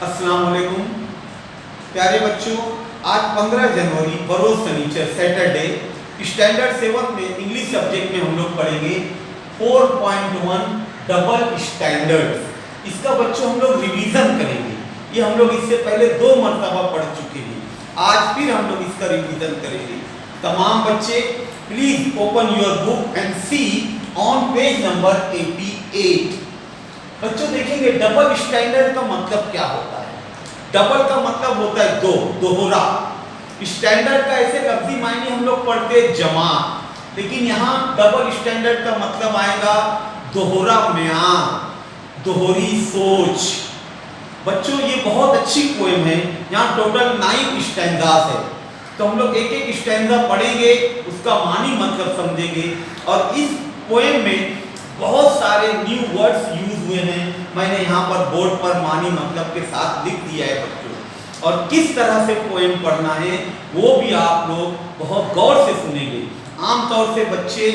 अस्सलाम वालेकुम प्यारे बच्चों, आज 15 जनवरी बरोज शनिचर सैटरडे स्टैंडर्ड 7 में इंग्लिश सब्जेक्ट में हम लोग पढ़ेंगे 4.1 डबल स्टैंडर्ड्स। इसका बच्चों हम लोग रिवीजन करेंगे। ये हम लोग इससे पहले 2 मरतबा पढ़ चुके हैं, आज फिर हम लोग इसका रिवीजन करेंगे। तमाम बच्चे please open your book and see on page number 88। बच्चों देखेंगे डबल स्टैंडर्ड का मतलब क्या होता है। डबल का मतलब होता है दो, दोहरा। स्टैंडर्ड का ऐसे लफ्जी मायने हम लोग पढ़ते जमा, लेकिन यहाँ डबल स्टैंडर्ड का मतलब आएगा दोहरा म्यार, दोहरी सोच। बच्चों ये बहुत अच्छी पोएम है। यहाँ टोटल 9 स्टैंजास है, तो हम लोग एक एक स्टैंजा पढ़ेंगे, उसका मानी मतलब समझेंगे। और इस पोएम में बहुत सारे न्यू वर्ड्स यूज हुए हैं। मैंने यहाँ पर बोर्ड पर मानी मतलब के साथ लिख दिया है बच्चों। और किस तरह से पोएम पढ़ना है वो भी आप लोग बहुत गौर से सुनेंगे। आमतौर से बच्चे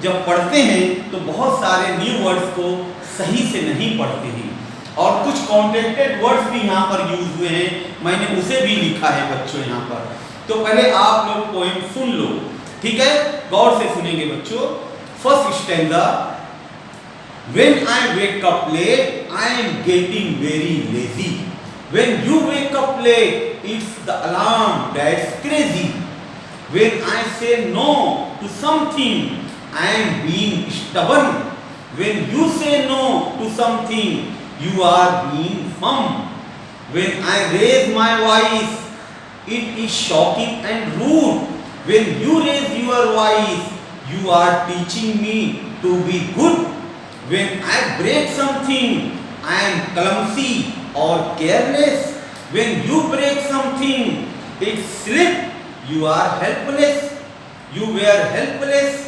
जब पढ़ते हैं तो बहुत सारे न्यू वर्ड्स को सही से नहीं पढ़ते हैं, और कुछ कॉन्ट्रैक्टेड वर्ड्स भी यहाँ पर यूज हुए हैं, मैंने उसे भी लिखा है बच्चों यहाँ पर। तो पहले आप लोग पोएम सुन लो, ठीक है? गौर से सुनेंगे बच्चों। First stanza, When I wake up late, I am getting very lazy. When you wake up late, it's the alarm that's crazy. When I say no to something, I am being stubborn. When you say no to something, you are being firm. When I raise my voice, it is shocking and rude. When you raise your voice, you are teaching me to be good. When I break something, I am clumsy or careless. When you break something, it slip, you are helpless. You were helpless.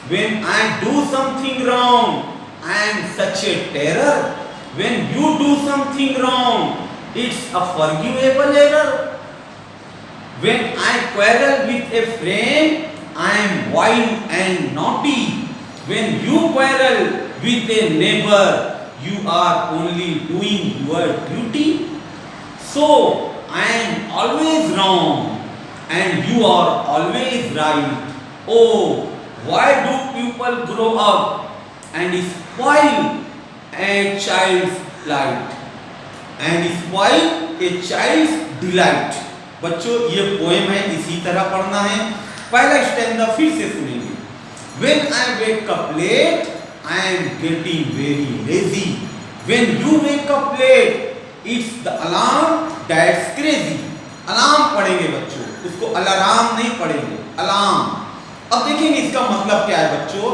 When I do something wrong, I am such a terror. When you do something wrong, it's a forgivable error. When I quarrel with a friend, I am wild and naughty. When you quarrel with a neighbor, you are only doing your duty. So I am always wrong and you are always right. Oh, why do people grow up and spoil a child's light and spoil a child's delight? बच्चों ये poem है, इसी तरह पढ़ना है। पहला stanza फिर से सुनेंगे। When I wake up late, I am getting very lazy. When you wake up late, it's the alarm that's crazy. Alarm पढ़ेंगे बच्चों, उसको अलार्म नहीं पढ़ेंगे, अलार्म। अब देखेंगे इसका मतलब क्या है बच्चों।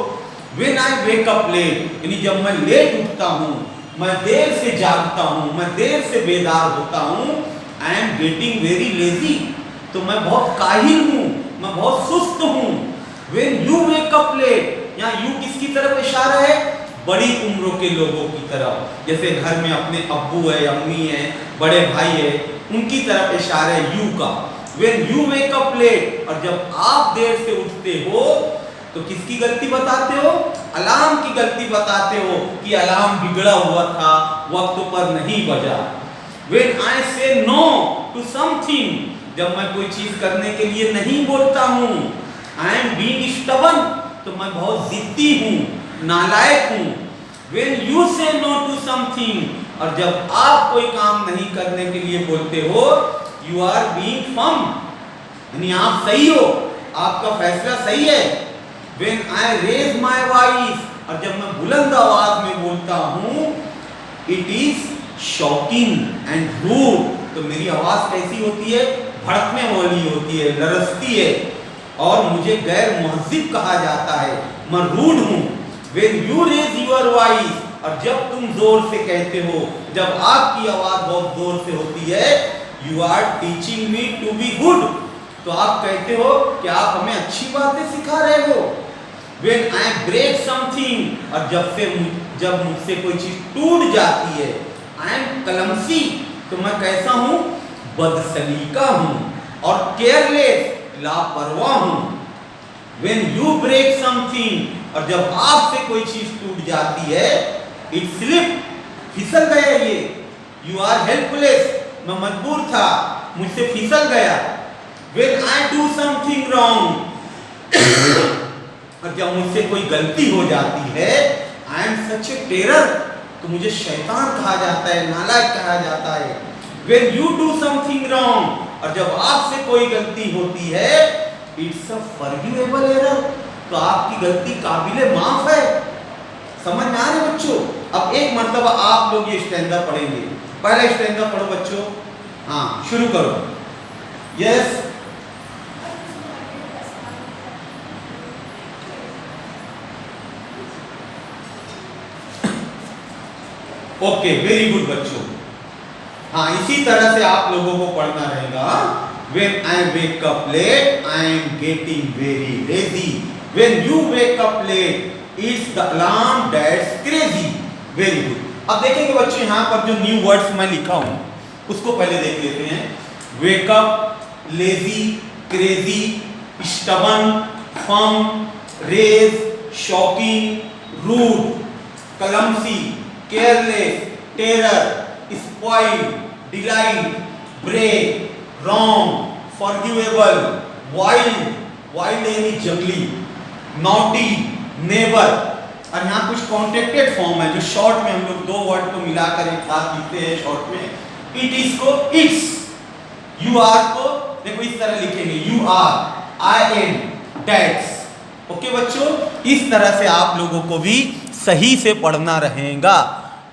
When I wake up late, यानी जब मैं लेट उठता हूँ, मैं देर से जागता हूँ, मैं देर से बेदार होता हूँ, I am getting very lazy, तो मैं बहुत काहिल हूँ, मैं बहुत सुस्त हूँ। When you wake up late, यहाँ यू किसकी तरफ इशारा है? बड़ी उम्रों के लोगों की तरफ। जैसे घर में अपने अब्बू है, अम्मी है, बड़े भाई है, उनकी तरफ इशारा है यू का। When you wake up late, और जब आप देर से उठते हो तो किसकी गलती बताते हो? अलार्म की गलती बताते हो कि अलार्म बिगड़ा हुआ था, वक्त पर नहीं बजा। When I say no to something, जब मैं कोई चीज करने के लिए नहीं बोलता हूँ, I am being stubborn, तो मैं बहुत जिद्दी हूँ, नालायक हूँ। When you say no to something, और जब आप कोई काम नहीं करने के लिए बोलते हो, you are being firm, यानी आप सही हो, आपका फैसला सही है। When I raise my voice, और जब मैं बुलंद आवाज में बोलता हूँ, it is shocking and rude, तो मेरी आवाज कैसी होती है? भड़कने वाली होती है, लरसती है, और मुझे गैर महज़िब कहा जाता है, मैं रूड हूँ। When you raise your voice, और जब तुम जोर से कहते हो, जब आपकी आवाज बहुत जोर से होती है, you are teaching me to be good, तो आप कहते हो कि आप हमें अच्छी बातें सिखा रहे हो। When I break something, और जब मुझसे कोई चीज टूट जाती है, I am clumsy, तो मैं कैसा हूँ? बदसलीका हूँ, और careless, लापरवाह हूं। When you break something, और जब आपसे कोई चीज टूट जाती है, it slip, फिसल गया ये, you are helpless, मैं मजबूर था, मुझसे फिसल गया। When I do something wrong, और जब मुझसे कोई गलती हो जाती है, I am such a terror, तो मुझे शैतान कहा जाता है, नालायक कहा जाता है। When you do something wrong, और जब आपसे कोई गलती होती है, it's a forgivable error, तो आपकी गलती काबिले माफ है। समझ में आ रहे बच्चों? अब एक मरतबा आप लोग ये स्टैंजा पढ़ेंगे। पहला स्टैंजा पढ़ो बच्चों। हाँ, शुरू करो। यस, ओके, वेरी गुड बच्चों। हाँ, इसी तरह से आप लोगों को पढ़ना रहेगा। When I wake up late, I am getting very lazy. When you wake up late, it's the alarm that's crazy. Very good. अब देखेंगे बच्चों, यहाँ पर जो न्यू वर्ड्स मैं लिखा हूँ उसको पहले देख लेते हैं। Wake up, lazy, crazy, stubborn, firm, raise, shocking, rude, clumsy, careless, terror, spoil, delight, break, wrong, forgivable, wild, wild यानी जंगली, naughty, never। और यहाँ कुछ कॉन्ट्रैक्टेड फॉर्म है जो शॉर्ट में हम लोग दो वर्ड को मिलाकर एक साथ लिखते हैं शॉर्ट में। इट इज को इट्स, यू आर को देखो इस तरह लिखेंगे, you are, I am, that's. Okay बच्चों, इस तरह से आप लोगों को भी सही से पढ़ना रहेगा।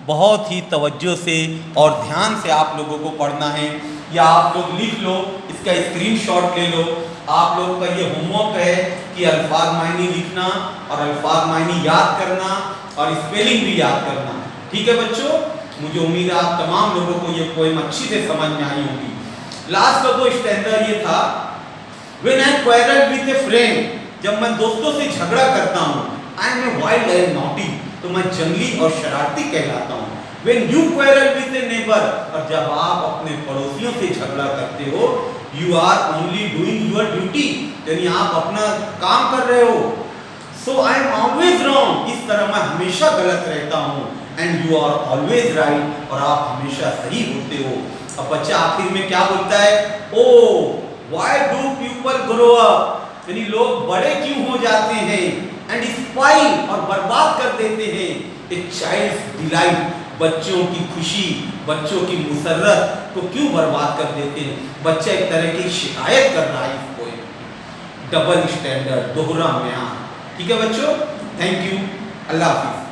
बहुत ही तवज्जो से और ध्यान से आप लोगों को पढ़ना है। या आप लोग लिख लो, इसका स्क्रीनशॉट ले लो। आप लोग का ये होमवर्क है कि अल्फाज मायने लिखना और अल्फाज मायने याद करना और स्पेलिंग भी याद करना। ठीक है बच्चों, मुझे उम्मीद है आप तमाम लोगों को ये पोएम अच्छी से समझ में आई होगी। लास्ट का दो स्टैंडा ये था, when I quarrel with a friend, जब मैं दोस्तों से झगड़ा करता हूँ, I am a wild and naughty, तो मैं जंगली और शरारती कहलाता हूँ। When you quarrel with a neighbor, और जब आप अपने पड़ोसियों से झगड़ा करते हो, you are only doing your duty, यानी आप अपना काम कर रहे हो। So I am always wrong, इस तरह मैं हमेशा गलत रहता हूँ। And you are always right, और आप हमेशा सही होते हो। अब बच्चा आखिर में क्या बोलता है? Oh, why do people grow up? यानी लोग बड़े क्यों हो जाते हैं? And spoil, और बर्बाद कर देते हैं। A child's delight, बच्चों की खुशी, बच्चों की मुसर्रत को क्यों बर्बाद कर देते हैं? बच्चा एक तरह की शिकायत कर रहा है इसको। डबल स्टैंडर्ड, दोहरा म्यार। ठीक है बच्चों, थैंक यू, अल्लाह हाफिज।